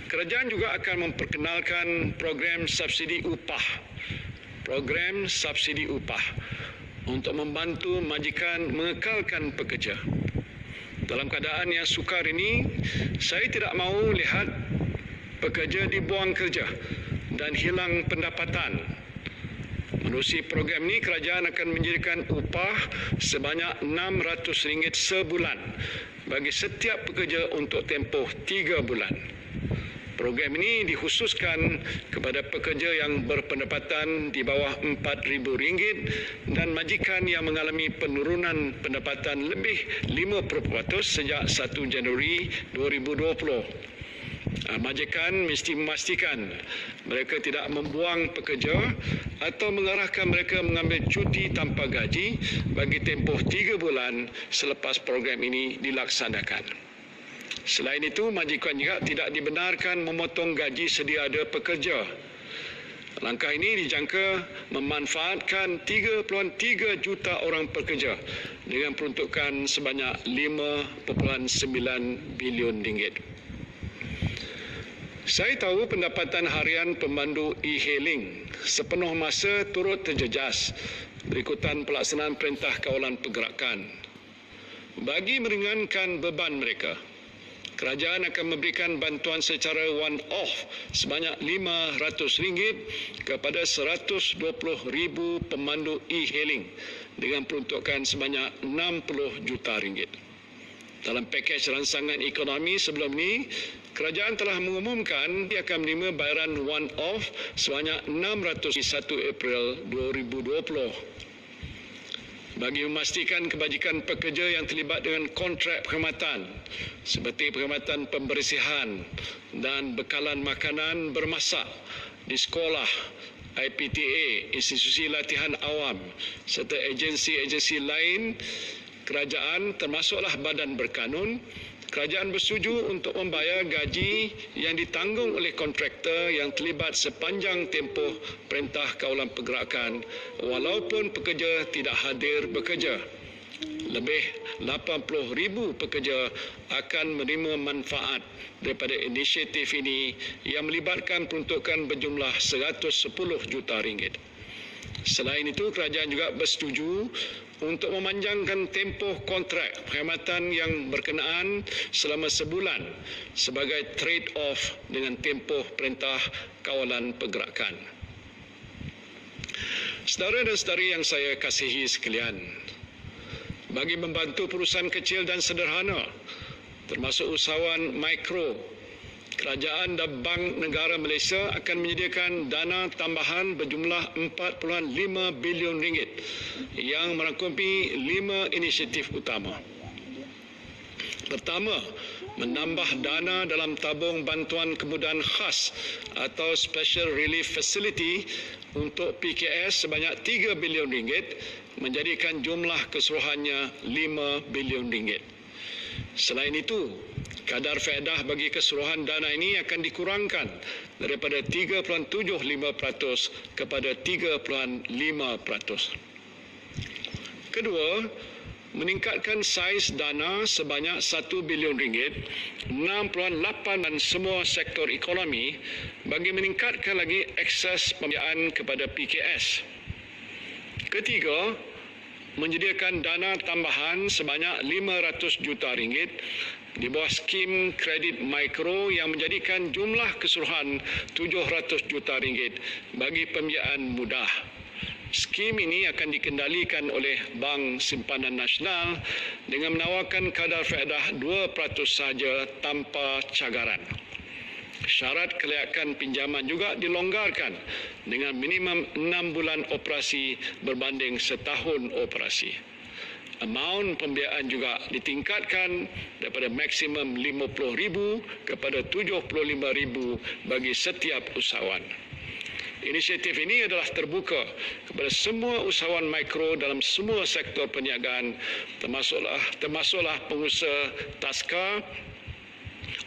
Kerajaan juga akan memperkenalkan program subsidi upah. Program subsidi upah untuk membantu majikan mengekalkan pekerja. Dalam keadaan yang sukar ini, saya tidak mahu lihat pekerja dibuang kerja dan hilang pendapatan. Menerusi program ini, kerajaan akan menjadikan upah sebanyak RM600 sebulan bagi setiap pekerja untuk tempoh 3 bulan. Program ini dikhususkan kepada pekerja yang berpendapatan di bawah RM4,000 dan majikan yang mengalami penurunan pendapatan lebih 50% sejak 1 Januari 2020. Majikan mesti memastikan mereka tidak membuang pekerja atau mengarahkan mereka mengambil cuti tanpa gaji bagi tempoh 3 bulan selepas program ini dilaksanakan. Selain itu, majikan juga tidak dibenarkan memotong gaji sedia ada pekerja. Langkah ini dijangka memanfaatkan 3.3 juta orang pekerja dengan peruntukan sebanyak RM5.9 bilion. Saya tahu pendapatan harian pemandu e-hailing sepenuh masa turut terjejas berikutan pelaksanaan Perintah Kawalan Pergerakan. Bagi meringankan beban mereka, kerajaan akan memberikan bantuan secara one-off sebanyak RM500 kepada 120,000 pemandu e-hailing dengan peruntukan sebanyak RM60 juta. Dalam pakej rangsangan ekonomi sebelum ini, kerajaan telah mengumumkan ia akan menerima bayaran one-off sebanyak RM600 di 1 April 2020. Bagi memastikan kebajikan pekerja yang terlibat dengan kontrak perkhidmatan seperti perkhidmatan pembersihan dan bekalan makanan bermasak di sekolah, IPTA, institusi latihan awam serta agensi-agensi lain kerajaan termasuklah badan berkanun, kerajaan bersetuju untuk membayar gaji yang ditanggung oleh kontraktor yang terlibat sepanjang tempoh Perintah Kawalan Pergerakan walaupun pekerja tidak hadir bekerja. Lebih 80,000 pekerja akan menerima manfaat daripada inisiatif ini yang melibatkan peruntukan berjumlah RM110 juta. Selain itu, kerajaan juga bersetuju untuk memanjangkan tempoh kontrak perkhidmatan yang berkenaan selama sebulan sebagai trade-off dengan tempoh Perintah Kawalan Pergerakan. Saudara dan saudari yang saya kasihi sekalian, bagi membantu perusahaan kecil dan sederhana, termasuk usahawan mikro, kerajaan dan Bank Negara Malaysia akan menyediakan dana tambahan berjumlah RM4.5 bilion yang merangkumi 5 inisiatif utama. Pertama, menambah dana dalam tabung bantuan kemudahan khas atau Special Relief Facility untuk PKS sebanyak RM3 bilion menjadikan jumlah keseluruhannya RM5 bilion. Selain itu, kadar faedah bagi keseluruhan dana ini akan dikurangkan daripada 3.75% kepada 3.5%. Kedua, meningkatkan saiz dana sebanyak RM1 bilion, 6.8 dan semua sektor ekonomi bagi meningkatkan lagi akses pembiayaan kepada PKS. Ketiga, menyediakan dana tambahan sebanyak RM500 juta di bawah skim kredit mikro yang menjadikan jumlah keseluruhan RM700 juta bagi pembiayaan mudah. Skim ini akan dikendalikan oleh Bank Simpanan Nasional dengan menawarkan kadar faedah 2% sahaja tanpa cagaran. Syarat kelayakan pinjaman juga dilonggarkan dengan minimum 6 bulan operasi berbanding setahun operasi. Amaun pembiayaan juga ditingkatkan daripada maksimum RM50,000 kepada RM75,000 bagi setiap usahawan. Inisiatif ini adalah terbuka kepada semua usahawan mikro dalam semua sektor perniagaan, termasuklah pengusaha taska,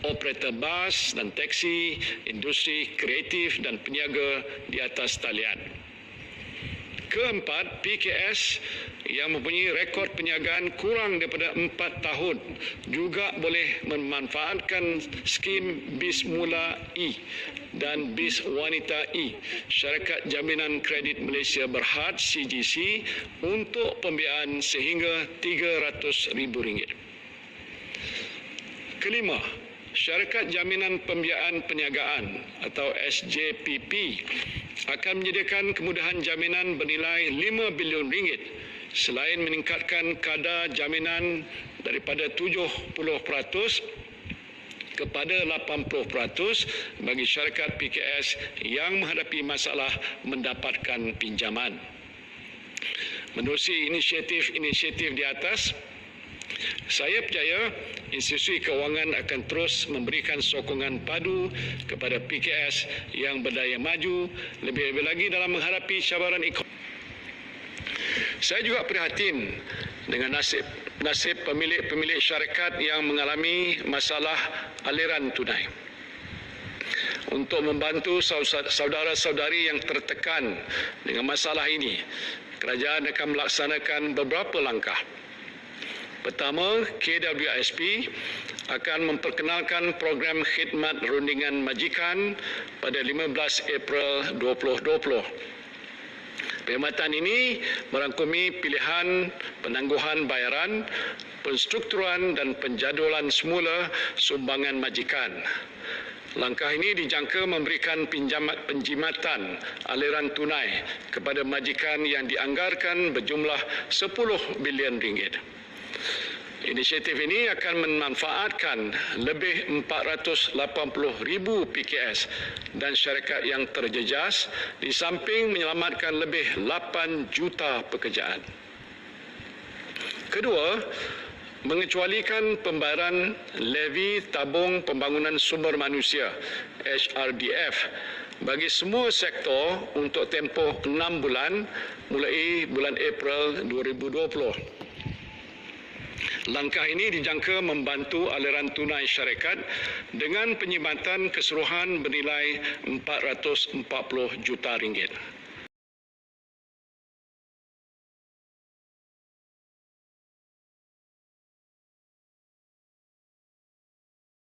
operator bas dan teksi, industri kreatif dan peniaga di atas talian. Keempat, PKS yang mempunyai rekod perniagaan kurang daripada 4 tahun juga boleh memanfaatkan skim BIS Mula E dan BIS Wanita E, Syarikat Jaminan Kredit Malaysia Berhad CGC, untuk pembiayaan sehingga RM300,000. Kelima, Syarikat Jaminan Pembiayaan Perniagaan atau SJPP akan menyediakan kemudahan jaminan bernilai RM5 bilion selain meningkatkan kadar jaminan daripada 70% kepada 80% bagi syarikat PKS yang menghadapi masalah mendapatkan pinjaman. Menerusi inisiatif di atas, saya percaya institusi kewangan akan terus memberikan sokongan padu kepada PKS yang berdaya maju, lebih-lebih lagi dalam menghadapi cabaran ekonomi. Saya juga prihatin dengan nasib pemilik syarikat yang mengalami masalah aliran tunai. Untuk membantu saudara-saudari yang tertekan dengan masalah ini, kerajaan akan melaksanakan beberapa langkah. Pertama, KWSP akan memperkenalkan program khidmat rundingan majikan pada 15 April 2020. Perkhidmatan ini merangkumi pilihan penangguhan bayaran, penstrukturan dan penjadualan semula sumbangan majikan. Langkah ini dijangka memberikan penjimatan aliran tunai kepada majikan yang dianggarkan berjumlah RM10 bilion. Inisiatif ini akan memanfaatkan lebih 480,000 PKS dan syarikat yang terjejas di samping menyelamatkan lebih 8 juta pekerjaan. Kedua, mengecualikan pembayaran levy tabung pembangunan sumber manusia HRDF bagi semua sektor untuk tempoh 6 bulan mulai bulan April 2020. Langkah ini dijangka membantu aliran tunai syarikat dengan penyimatan keseluruhan bernilai RM440 juta.